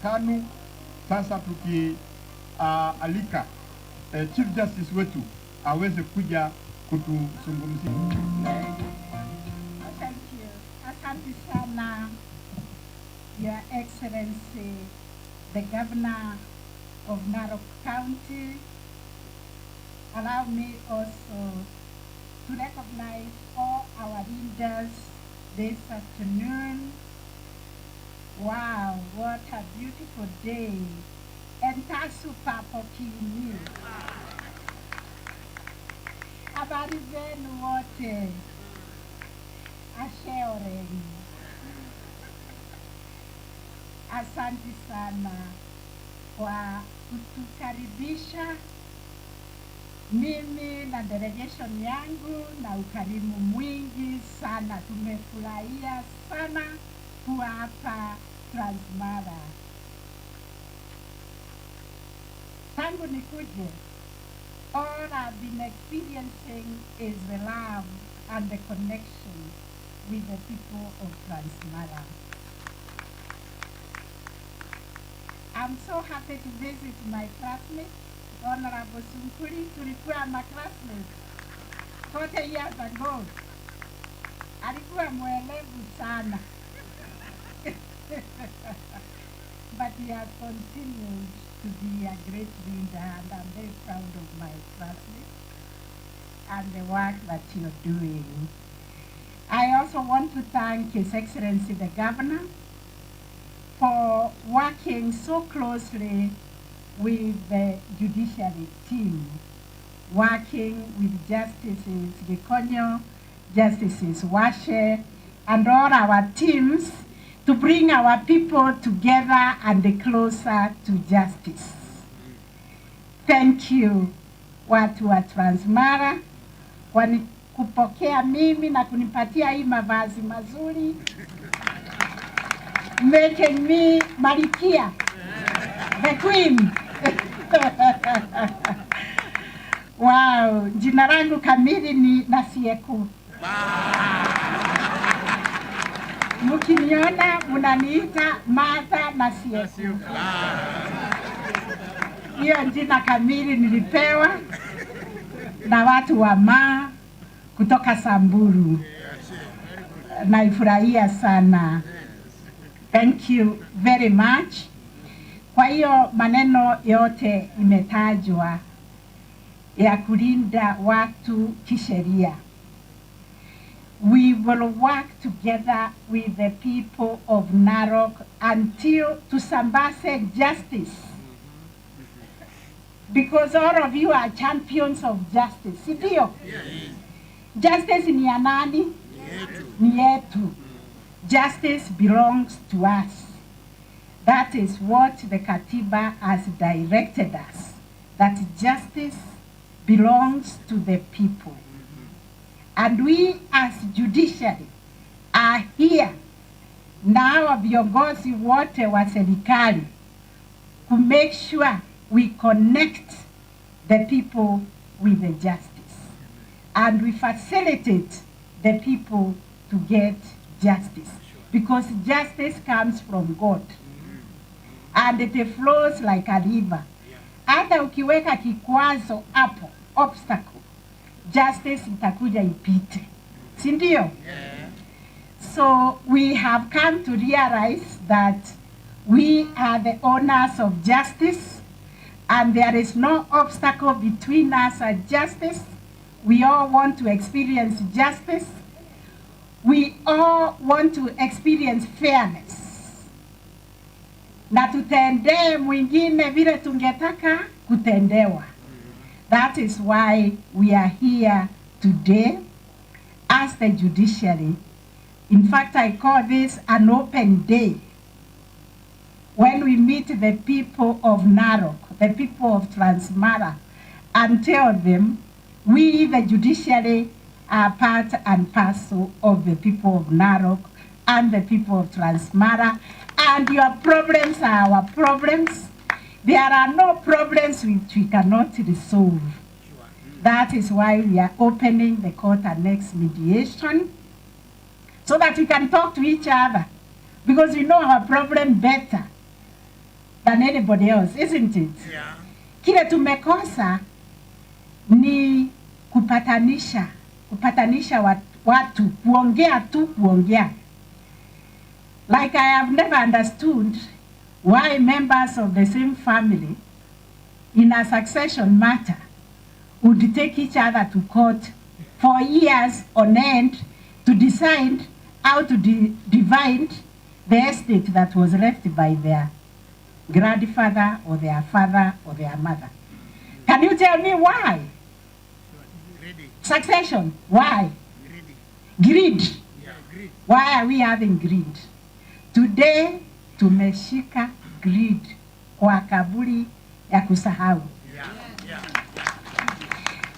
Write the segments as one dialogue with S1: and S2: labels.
S1: KANU. Sasa tukialika Chief Justice wetu aweze kuja kutuzungumzia.
S2: Asante sana, Your Excellency, the Governor of Narok County. Allow me also to recognize all our leaders this afternoon. Wow, what a beautiful day. Entasu papo Koome. Habari zenu wote. Asheoreni. Asante sana kwa kutukaribisha mimi na delegation yangu na ukarimu mwingi sana. Tumefurahia sana kuwa hapa Transmara. Tangu nikuje, all I've been experiencing is the love and the connection with the people of Transmara. I'm so happy to visit my classmate, Honorable Sunkuri. Tulikuwa my classmate 40 years ago. Alikuwa mwelevu sana. But he has continued to be a great leader, and I'm very proud of my classmates and the work that you're doing. I also want to thank His Excellency the Governor for working so closely with the Judiciary team, working with Justices Gikonyo, Justices Washe, and all our teams to bring our people together and closer to justice. Thank you, watu wa Transmara, kwa kupokea mimi na kunipatia hii mavazi mazuri, making me Malikia, the Queen. Wow, jina langu kamili ni Nasieku. Mkiniona munaniita Martha Nasieku. Hiyo jina kamili nilipewa na watu wa Maa kutoka Samburu. Naifurahia sana. Thank you very much. Kwa hiyo maneno yote imetajwa ya kulinda watu kisheria. We will work together with the people of Narok until tusambaze justice. Because all of you are champions of justice. Sindio? Justice ni ya nani? Ni yetu. Justice belongs to us. That is what the Katiba has directed us. That justice belongs to the people. And we as judiciary are here now, viongozi wote wa serikali, to make sure we connect the people with the justice. And we facilitate the people to get justice. Because justice comes from God. And it flows like a river. Hata ukiweka kikwazo hapo, obstacle, justice itakuja ipite. Sindio? So we have come to realize that we are the owners of justice, and there is no obstacle between us and justice. We all want to experience justice. We all want to experience fairness. Na tutendee mwingine vile tungetaka kutendewa. That is why we are here today as the judiciary. In fact, I call this an open day. When we meet the people of Narok, the people of Transmara, and tell them, we, the judiciary, are part and parcel of the people of Narok and the people of Transmara, and your problems are our problems. There are no problems which we cannot resolve. That is why we are opening the court annex mediation, so that we can talk to each other, because we know our problem better than anybody else, isn't it?
S3: Yeah.
S2: Kile tumekosa ni kupatanisha watu, kuongea. Like I have never understood why members of the same family in a succession matter would take each other to court for years on end to decide how to divide the estate that was left by their grandfather or their father or their mother. Can you tell me why?
S3: Greedy.
S2: Succession, why?
S3: Greedy.
S2: Greed.
S3: Yeah, greed.
S2: Why are we having greed? Today, tumeshika greed kwa kaburi ya kusahau.
S3: Yeah, yeah.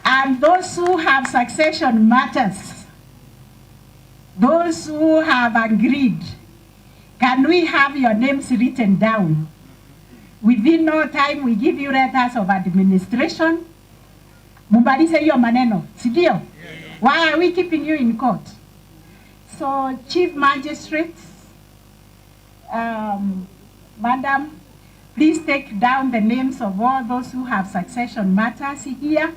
S2: And those who have succession matters, those who have agreed, can we have your names written down? Within no time, we give you letters of administration. Mumalize hiyo maneno, sidio? Why are we keeping you in court? So, Chief Magistrates, Madam, please take down the names of all those who have succession matters here.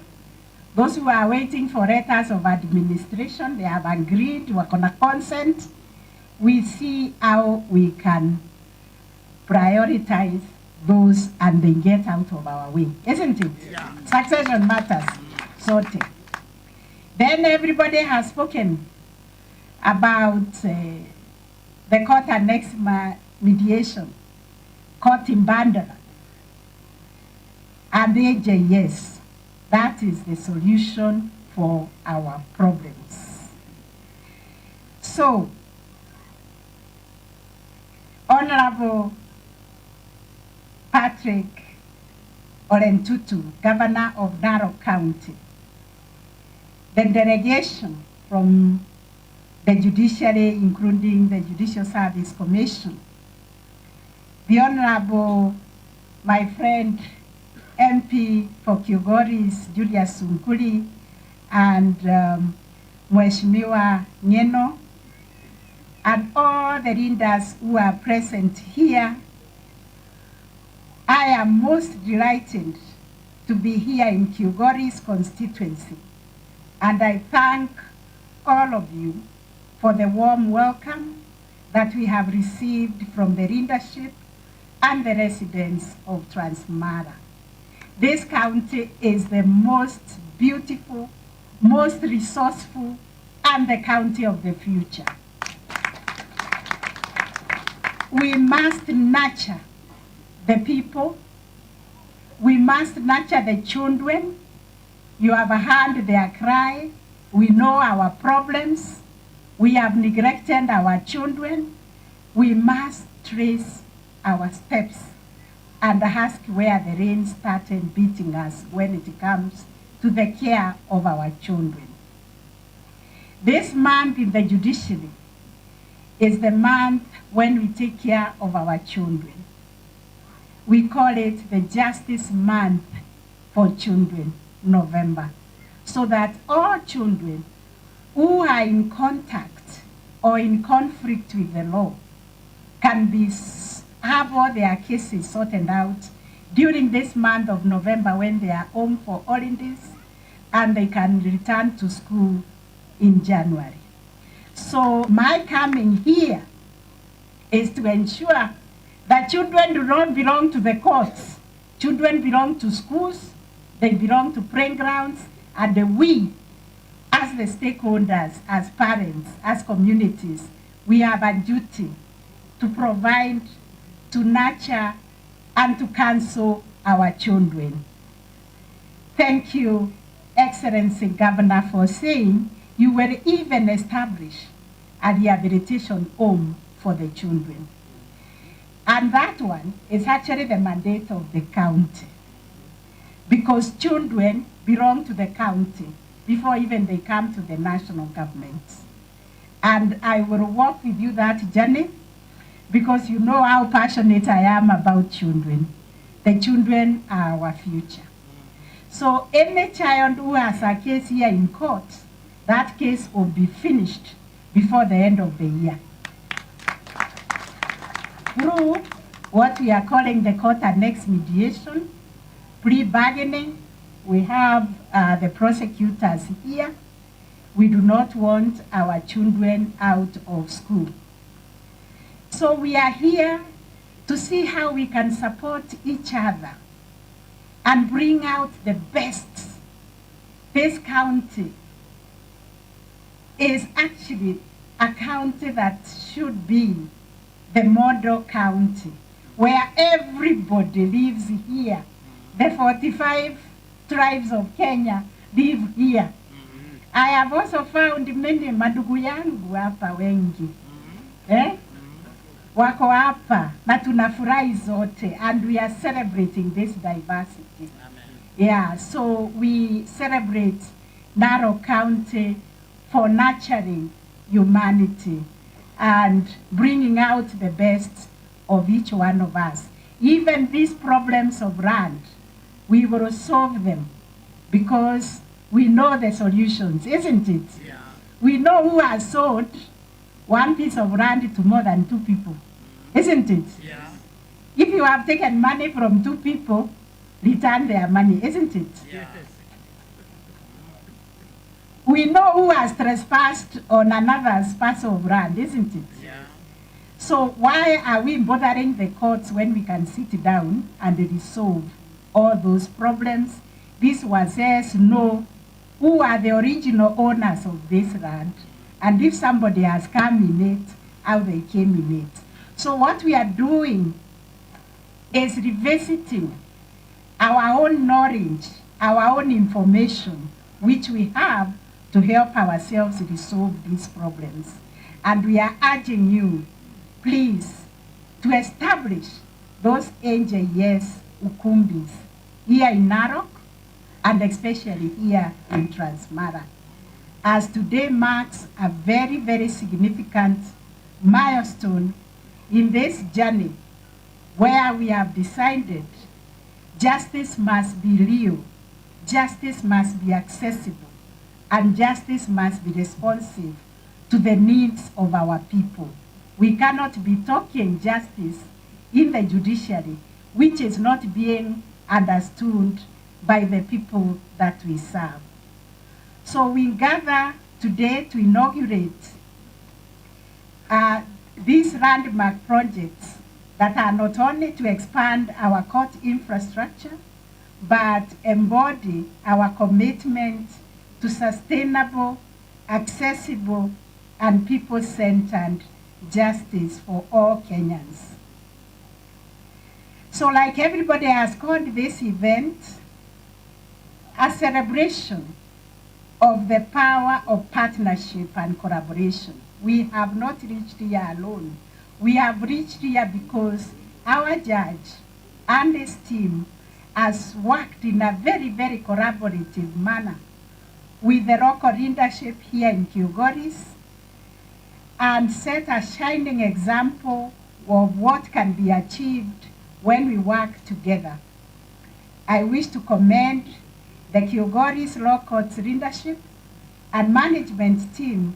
S2: Those who are waiting for letters of administration, they have agreed, we're gonna consent. We see how we can prioritize those and they get out of our way, isn't it?
S3: Yeah.
S2: Succession matters, sorted. Then everybody has spoken about the court annexed mediation, court in Bandara, and AJS. That is the solution for our problems. So, Honorable Patrick Olentutu, Governor of Narok County, the delegation from the Judiciary, including the Judicial Service Commission, the Honorable, my friend, MP for Kilgoris, Julius Sunkuli, and Mheshimiwa Nyeno, and all the leaders who are present here. I am most delighted to be here in Kilgoris constituency, and I thank all of you for the warm welcome that we have received from the leadership and the residents of Transmara. This county is the most beautiful, most resourceful, and the county of the future. We must nurture the people. We must nurture the children. You have heard their cry. We know our problems. We have neglected our children. We must trace our steps and ask where the rain started beating us when it comes to the care of our children. This month in the judiciary is the month when we take care of our children. We call it the Justice Month for Children, November, so that all children who are in contact or in conflict with the law can have all their cases sorted out during this month of November when they are home for holidays and they can return to school in January. So my coming here is to ensure that children do not belong to the courts. Children belong to schools, they belong to playgrounds, and we, as the stakeholders, as parents, as communities, we have a duty to provide, to nurture, and to counsel our children. Thank you, Excellency Governor, for saying you will even establish a rehabilitation home for the children. And that one is actually the mandate of the county, because children belong to the county before even they come to the national government. And I will walk with you that journey, because you know how passionate I am about children. The children are our future. So any child who has a case here in court, that case will be finished before the end of the year. Through what we are calling the court annex mediation, pre-bargaining. We have the prosecutors here. We do not want our children out of school. So we are here to see how we can support each other and bring out the best. This county is actually a county that should be the model county, where everybody lives here. The 45 tribes of Kenya live here. I have also found many madugu yangu hapa wengi. Wako hapa na tunafurahi zote, and we are celebrating this diversity. Yeah, so we celebrate Narok County for nurturing humanity and bringing out the best of each one of us. Even these problems of land, we will solve them because we know the solutions, isn't it?
S3: Yeah.
S2: We know who has sold one piece of land to more than 2 people, isn't it?
S3: Yeah.
S2: If you have taken money from 2 people, return their money, isn't it?
S3: Yeah.
S2: We know who has trespassed on another's parcel of land, isn't it?
S3: Yeah.
S2: So why are we bothering the courts when we can sit down and resolve all those problems? This was yes, no, who are the original owners of this land, and if somebody has come in it, how they came in it. So what we are doing is revisiting our own knowledge, our own information, which we have to help ourselves resolve these problems. And we are urging you, please, to establish those NJS ukumbis here in Narok, and especially here in Transmara, as today marks a very, very significant milestone in this journey where we have decided justice must be real, justice must be accessible, and justice must be responsive to the needs of our people. We cannot be talking justice in the judiciary, which is not being understood by the people that we serve. So we gather today to inaugurate these landmark projects that are not only to expand our court infrastructure, but embody our commitment to sustainable, accessible, and people-centered justice for all Kenyans. So like everybody has called this event a celebration of the power of partnership and collaboration. We have not reached here alone. We have reached here because our judge and his team has worked in a very, very collaborative manner with the local leadership here in Kilgoris and set a shining example of what can be achieved when we work together. I wish to commend the Kilgoris Law Courts leadership and management team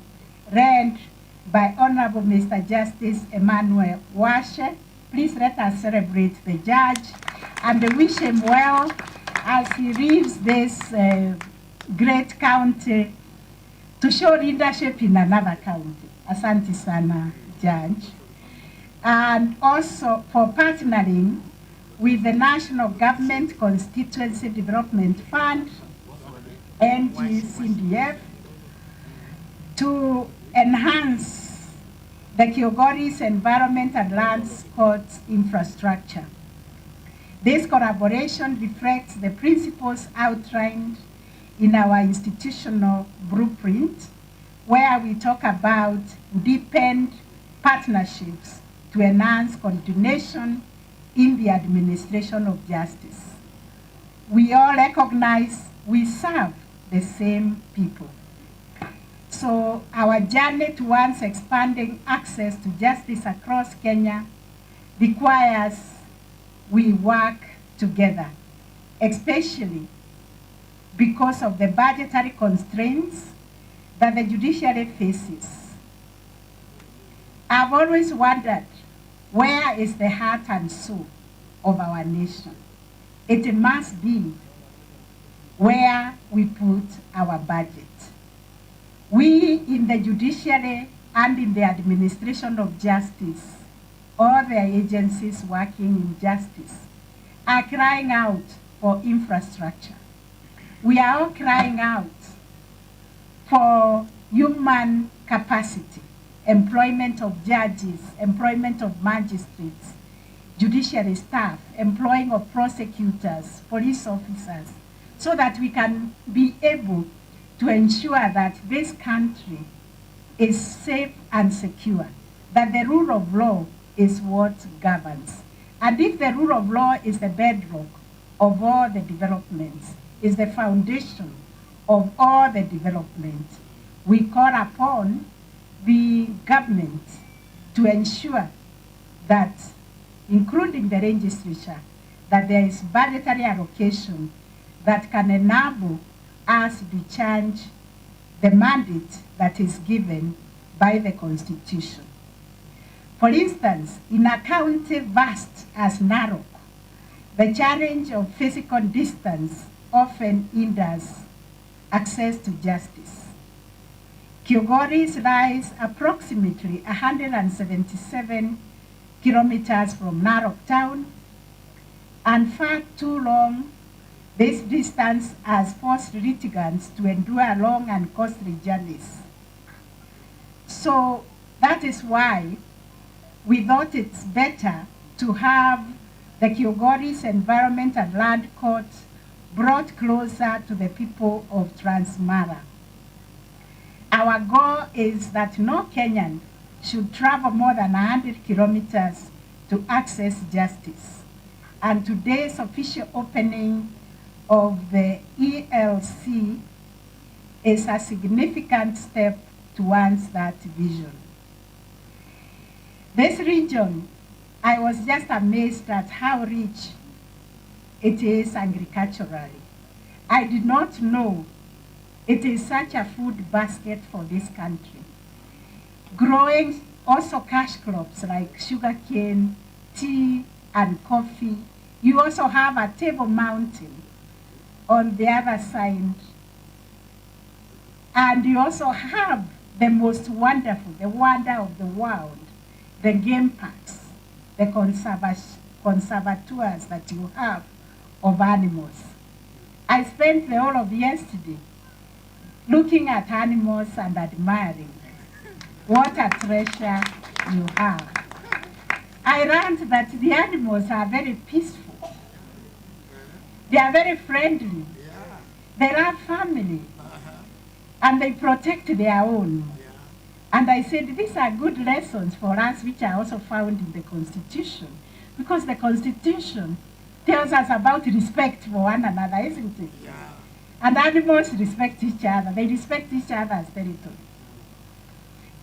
S2: led by Honorable Mr. Justice Emmanuel Washe. Please let us celebrate the judge and wish him well as he leaves this great county to show leadership in another county. Asante sana, Judge. And also for partnering with the National Government Constituency Development Fund, NGCDF, to enhance the Kilgoris Environment and Lands Courts infrastructure. This collaboration reflects the principles outlined in our institutional blueprint, where we talk about deepened partnerships to enhance coordination in the administration of justice. We all recognize we serve the same people. So our journey towards expanding access to justice across Kenya requires we work together, especially because of the budgetary constraints that the judiciary faces. I've always wondered where is the heart and soul of our nation? It must be where we put our budget. We in the judiciary and in the administration of justice, all the agencies working in justice, are crying out for infrastructure. We are all crying out for human capacity, employment of judges, employment of magistrates, judiciary staff, employing of prosecutors, police officers, so that we can be able to ensure that this country is safe and secure, that the rule of law is what governs. And if the rule of law is the bedrock of all the developments, is the foundation of all the development, we call upon the government to ensure that, including the legislature, that there is budgetary allocation that can enable us to change the mandate that is given by the Constitution. For instance, in a county vast as Narok, the challenge of physical distance often hinders access to justice. Kilgoris lies approximately 177 kilometers from Narok town, and far too long this distance has forced litigants to endure long and costly journeys. So that is why we thought it's better to have the Kilgoris Environment and Land Court brought closer to the people of Transmara. Our goal is that no Kenyan should travel more than 100 kilometers to access justice. And today's official opening of the ELC is a significant step towards that vision. This region, I was just amazed at how rich it is agriculturally. I did not know it is such a food basket for this country. Growing also cash crops like sugarcane, tea, and coffee. You also have a Table Mountain on the other side. And you also have the most wonderful, the wonder of the world, the game parks, the conservators that you have of animals. I spent the whole of yesterday looking at animals and admiring what a treasure you have. I learned that the animals are very peaceful. They are very friendly. They love family. And they protect their own. And I said, these are good lessons for us, which are also found in the Constitution. Because the Constitution tells us about respect for one another, isn't it? Yeah. And animals respect each other. They respect each other's territory.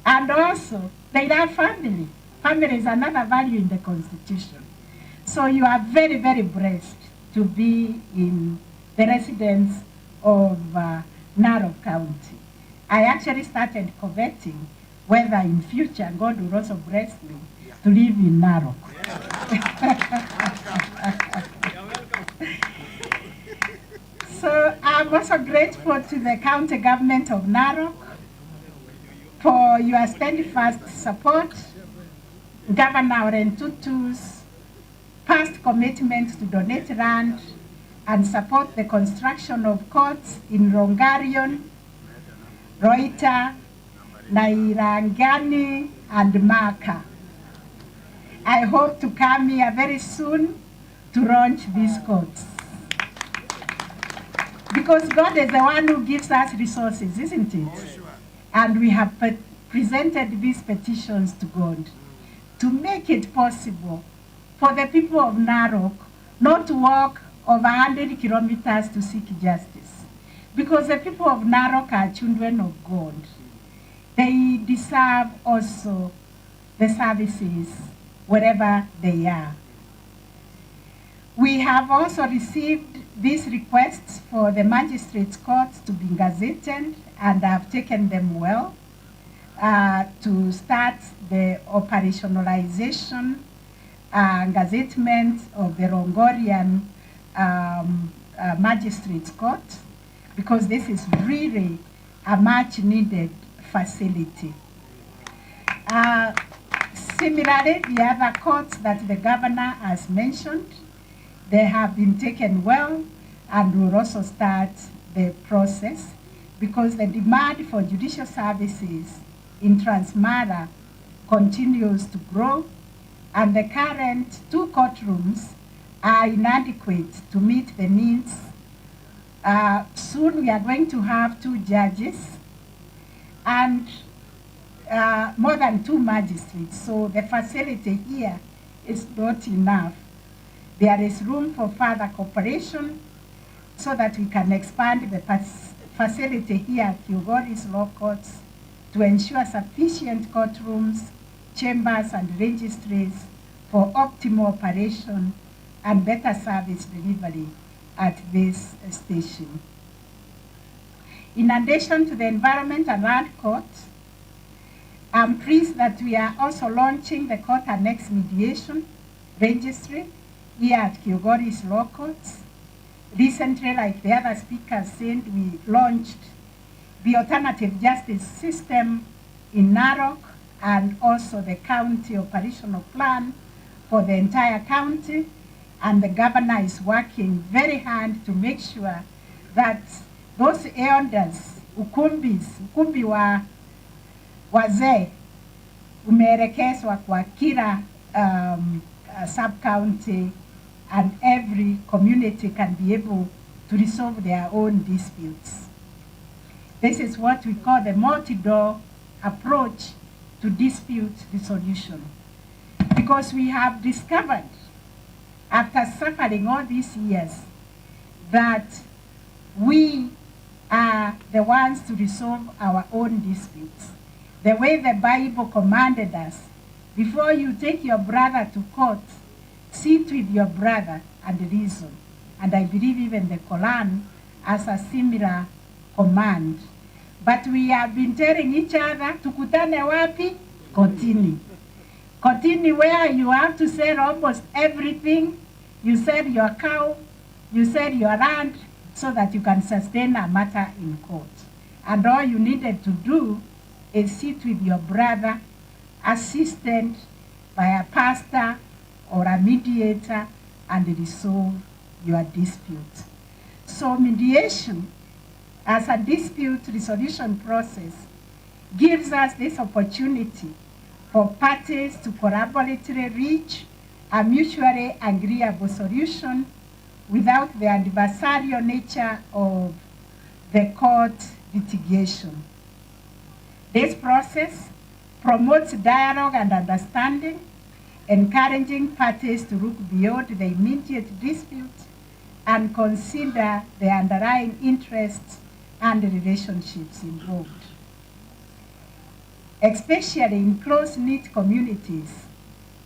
S2: And also, they love family. Family is another value in the Constitution. So you are very, very blessed to be in the residence of Narok County. I actually started coveting whether in future God will also bless me to live in Narok. So I'm also grateful to the county government of Narok for your steadfast support, Governor Ruto'S past commitment to donate land and support the construction of courts in Rongarrion, Roita, Nairangani, and Maka. I hope to come here very soon to launch these courts. Because God is the one who gives us resources, isn't it? Oh, sure. And we have presented these petitions to God to make it possible for the people of Narok not to walk over 100 kilometers to seek justice. Because the people of Narok are children of God. They deserve also the services wherever they are. We have also received these requests for the magistrates' courts to be gazetted, and have taken them well to start the operationalization gazettement of the Rongorian Magistrates Court, because this is really a much needed facility. Similarly, the other courts that the governor has mentioned, they have been taken well and will also start the process, because the demand for judicial services in Transmara continues to grow, and the current 2 courtrooms are inadequate to meet the needs. Soon we are going to have 2 judges and more than 2 magistrates, so the facility here is not enough. There is room for further cooperation so that we can expand the facility here at Kilgoris Law Courts to ensure sufficient courtrooms, chambers, and registries for optimal operation and better service delivery at this station. In addition to the Environment and Land Court, I'm pleased that we are also launching the Court Annex Mediation Registry here at Kilgoris Law Courts. Recently, like the other speakers said, we launched the alternative justice system in Narok and also the county operational plan for the entire county. And the governor is working very hard to make sure that those elders, ukumbi wa wazee umeelekezwa kwa kila sub-county, and every community can be able to resolve their own disputes. This is what we call the multi-door approach to dispute resolution. Because we have discovered, after suffering all these years, that we are the ones to resolve our own disputes. The way the Bible commanded us, before you take your brother to court, sit with your brother and reason. And I believe even the Quran has a similar command. But we have been telling each other, tukutane wapi? Kotini. Kotini, where you have to sell almost everything. You sell your cow, you sell your land, so that you can sustain a matter in court. And all you needed to do is sit with your brother, assisted by a pastor or a mediator, and resolve your dispute. So mediation as a dispute resolution process gives us this opportunity for parties to collaboratively reach a mutually agreeable solution without the adversarial nature of the court litigation. This process promotes dialogue and understanding, encouraging parties to look beyond the immediate dispute and consider the underlying interests and relationships involved. Especially in close-knit communities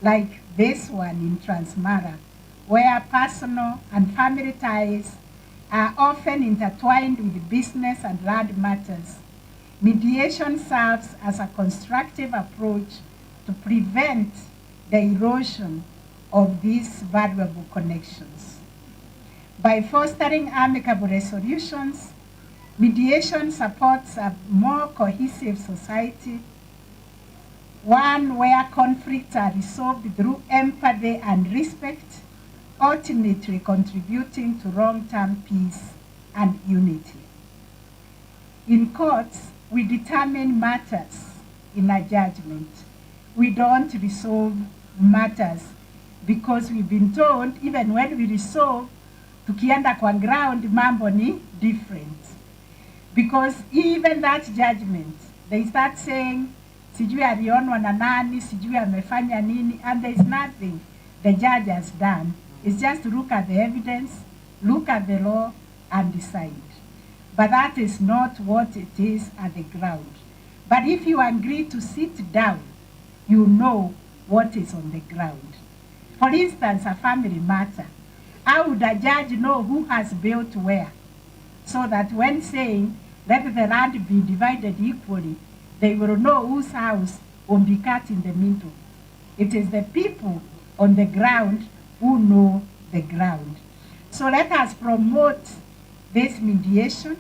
S2: like this one in Transmara, where personal and family ties are often intertwined with business and land matters, mediation serves as a constructive approach to prevent the erosion of these valuable connections. By fostering amicable resolutions, mediation supports a more cohesive society, one where conflicts are resolved through empathy and respect, ultimately contributing to long-term peace and unity. In courts, we determine matters in a judgment. We don't resolve matters because we've been told, even when we resolve, tukienda kwa ground, mambo ni different. Because even that judgment, they start saying, sijui alionwa na nani, sijui amefanya nini, and there's nothing the judge has done. It's just to look at the evidence, look at the law, and decide. But that is not what it is at the ground. But if you agree to sit down, you know what is on the ground. For instance, a family matter. How would a judge know who has built where? So that when saying, let the land be divided equally, they will know whose house will be cut in the middle. It is the people on the ground who know the ground. So let us promote this mediation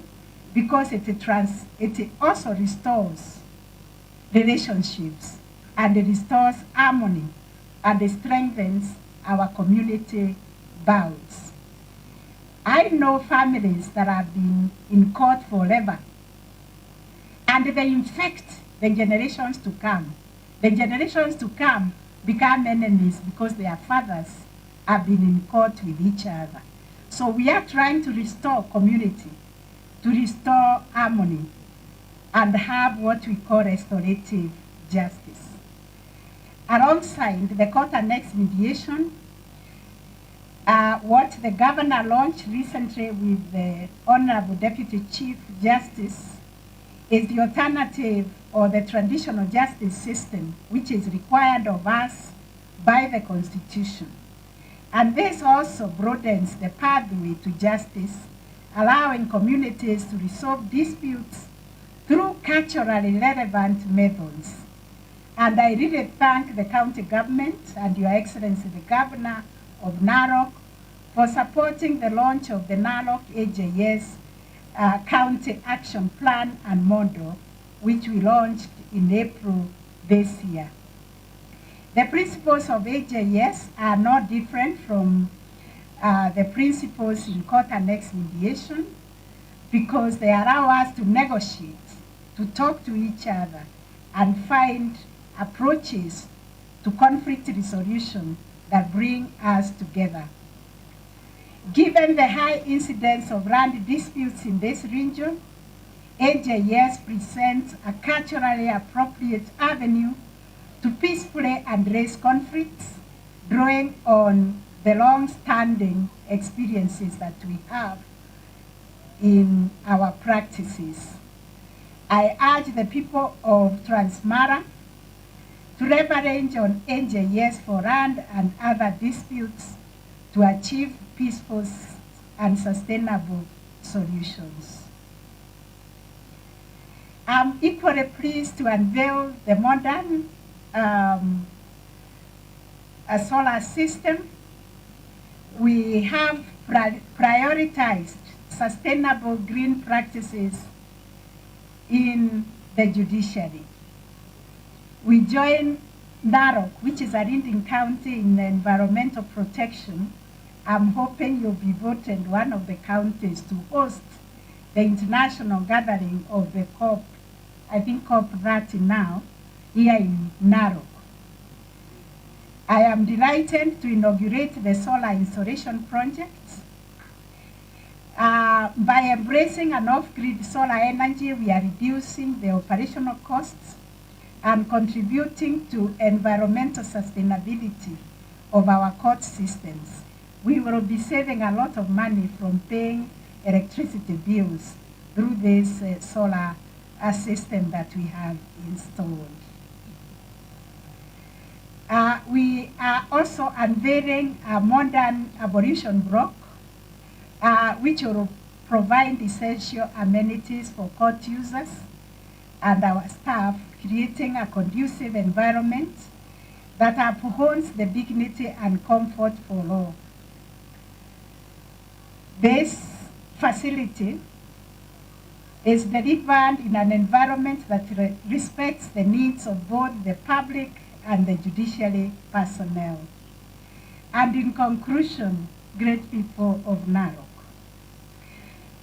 S2: because it also restores relationships and it restores harmony and it strengthens our community bonds. I know families that have been in court forever and they infect the generations to come. The generations to come become enemies because their fathers have been in court with each other. So we are trying to restore community, to restore harmony, and have what we call restorative justice. Alongside the court annexed mediation, what the governor launched recently with the Honorable Deputy Chief Justice is the alternative or the traditional justice system, which is required of us by the Constitution. And this also broadens the pathway to justice, allowing communities to resolve disputes through culturally relevant methods. And I really thank the county government and Your Excellency, the Governor of Narok, for supporting the launch of the Narok AJS County Action Plan and Model, which we launched in April this year. The principles of AJS are not different from the principles in court annexed mediation because they allow us to negotiate, to talk to each other, and find approaches to conflict resolution that bring us together. Given the high incidence of land disputes in this region, AJS presents a culturally appropriate avenue to peacefully address conflicts, drawing on the long-standing experiences that we have in our practices. I urge the people of Transmara to leverage on AJS for land and other disputes to achieve peaceful and sustainable solutions. I'm equally pleased to unveil the modern solar system. We have prioritized sustainable green practices in the judiciary. We join Narok, which is a leading county in environmental protection. I'm hoping you'll be voted one of the counties to host the international gathering of the COP, I think COP 30 now, here in Narok. I am delighted to inaugurate the solar installation project. By embracing an off-grid solar energy, we are reducing the operational costs and contributing to environmental sustainability of our court systems. We will be saving a lot of money from paying electricity bills through this solar system that we have installed. We are also unveiling a modern abolition block, which will provide essential amenities for court users and our staff, creating a conducive environment that upholds the dignity and comfort for all. This facility is delivered in an environment that respects the needs of both the public and the judiciary personnel. And in conclusion, great people of Narok,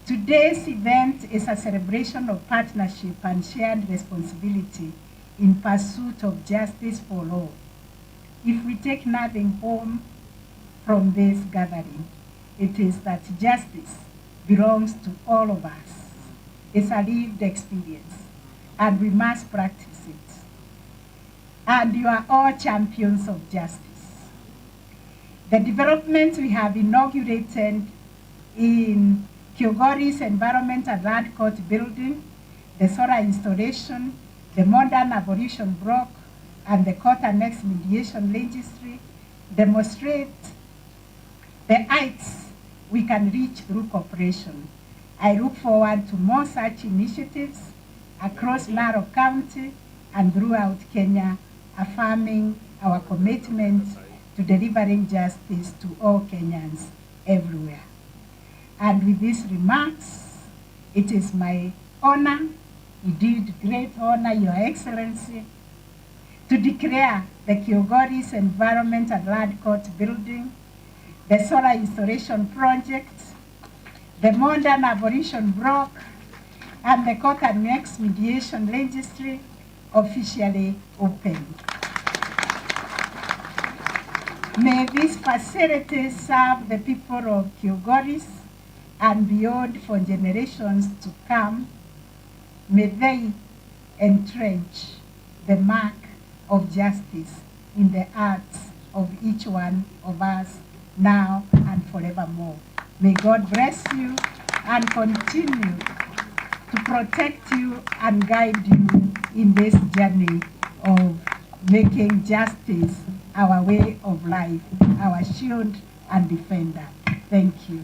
S2: today's event is a celebration of partnership and shared responsibility in pursuit of justice for all. If we take nothing home from this gathering, it is that justice belongs to all of us. It's a lived experience, and we must practice it. And you are all champions of justice. The developments we have inaugurated in Kilgoris Environment and Land Court building, the solar installation, the modern abolition block, and the court annexed mediation registry demonstrate the heights we can reach through cooperation. I look forward to more such initiatives across Narok County and throughout Kenya, affirming our commitment to delivering justice to all Kenyans everywhere. And with these remarks, it is my honor, indeed great honor, Your Excellency, to declare the Kilgoris Environment and Land Court building, the solar installation project, the modern abolition block, and the court and next mediation registry officially opened. May these facilities serve the people of Kilgoris and beyond for generations to come. May they entrench the mark of justice in the hearts of each one of us now and forevermore. May God bless you and continue to protect you and guide you in this journey of making justice our way of life, our shield and defender. Thank you.